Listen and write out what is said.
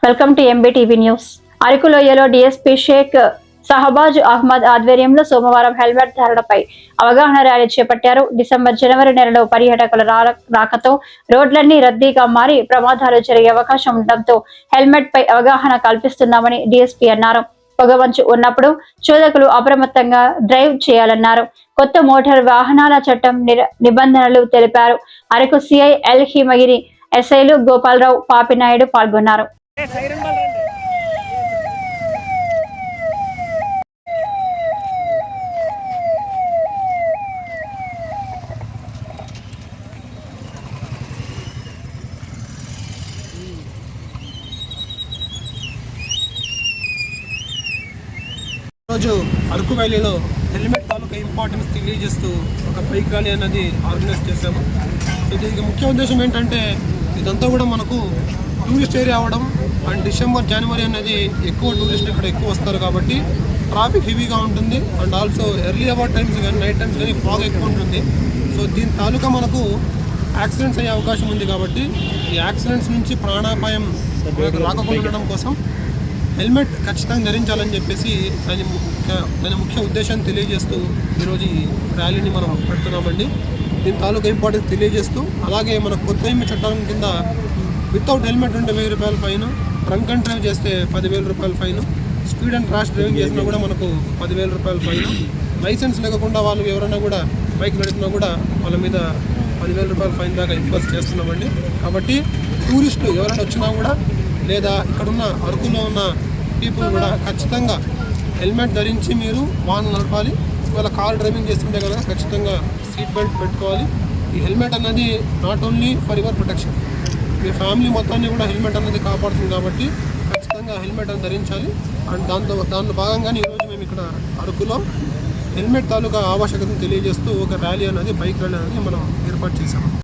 Welcome to MBTV news. Araku లోయలో DSP Sheikh సహబాజ్ Ahmed ఆధ్వర్యంలో సోమవారం హెల్మెట్ ధారణపై అవగాహన ర్యాలీ చేపట్టారు. జనవరి నెలలో పర్యాటకుల రాకతో రోడ్లన్నీ రద్దీగా మారి ప్రమాదాలు జరిగే అవకాశం ఉండడంతో హెల్మెట్ పై అవగాహన కల్పిస్తున్నామని డీఎస్పీ అన్నారు. పొగమంచు ఉన్నప్పుడు చోదకులు అప్రమత్తంగా డ్రైవ్ చేయాలన్నారు. కొత్త మోటార్ వాహనాల చట్టం నిబంధనలు తెలిపారు. అరకు సిఐ ఎల్ హిమగిరి, ఎస్ఐలు గోపాలరావు, పాపినాయుడు పాల్గొన్నారు. రోజు అరకు వ్యాలీలో హెల్మెట్ తాలూకా ఇంపార్టెన్స్ తెలియజేస్తూ ఒక బైక్ ర్యాలీ అనేది ఆర్గనైజ్ చేశాము. సో దీనికి ముఖ్య ఉద్దేశం ఏంటంటే ఇదంతా కూడా మనకు టూరిస్ట్ ఏరియా అవ్వడం అండ్ జనవరి అనేది ఎక్కువ టూరిస్టులు ఇక్కడ ఎక్కువ వస్తారు కాబట్టి ట్రాఫిక్ హెవీగా ఉంటుంది. And also early hour times కానీ నైట్ టైమ్స్ కానీ ఫాగ్ ఎక్కువ ఉంటుంది. సో దీని తాలూకా మనకు యాక్సిడెంట్స్ అయ్యే అవకాశం ఉంది కాబట్టి ఈ యాక్సిడెంట్స్ నుంచి ప్రాణాపాయం రాకుండా ఉండడం కోసం హెల్మెట్ ఖచ్చితంగా ధరించాలని చెప్పేసి దాని ముఖ్య ఉద్దేశాన్ని తెలియజేస్తూ ఈరోజు ఈ ర్యాలీని మనం పెడుతున్నామండి. దీని తాలూకా ఇంపార్టెన్స్ తెలియజేస్తూ అలాగే మన కొత్త చట్టం కింద వితౌట్ హెల్మెట్ ఉంటే 1000 రూపాయల ఫైన్, డ్రంక్ అండ్ డ్రైవ్ చేస్తే 10,000 రూపాయల fine, speed and rash driving చేసినా కూడా మనకు 10,000 రూపాయల ఫైన్, లైసెన్స్ లేకుండా వాళ్ళు ఎవరైనా కూడా బైక్ నడిపినా కూడా వాళ్ళ మీద 10,000 రూపాయల ఫైన్ దాకా ఇంపోజ్ చేస్తున్నామండి. కాబట్టి టూరిస్టులు ఎవరైనా వచ్చినా కూడా లేదా ఇక్కడున్న అరకులో ఉన్న పీపుల్ కూడా ఖచ్చితంగా హెల్మెట్ ధరించి మీరు వాహనం నడపాలి. ఒకవేళ కార్ డ్రైవింగ్ చేస్తుంటే కనుక ఖచ్చితంగా సీట్ బెల్ట్ పెట్టుకోవాలి. ఈ హెల్మెట్ అన్నది not only for your protection, me family మొత్తాన్ని కూడా హెల్మెట్ అన్నది కాపాడుతుంది కాబట్టి ఖచ్చితంగా హెల్మెట్ అని ధరించాలి. అండ్ దాంట్లో భాగంగానే ఈరోజు మేము ఇక్కడ అరకులో హెల్మెట్ తాలూకా ఆవశ్యకతను తెలియజేస్తూ ఒక ర్యాలీ అనేది బైక్ ర్యాలీ అనేది మనం ఏర్పాటు చేశాము.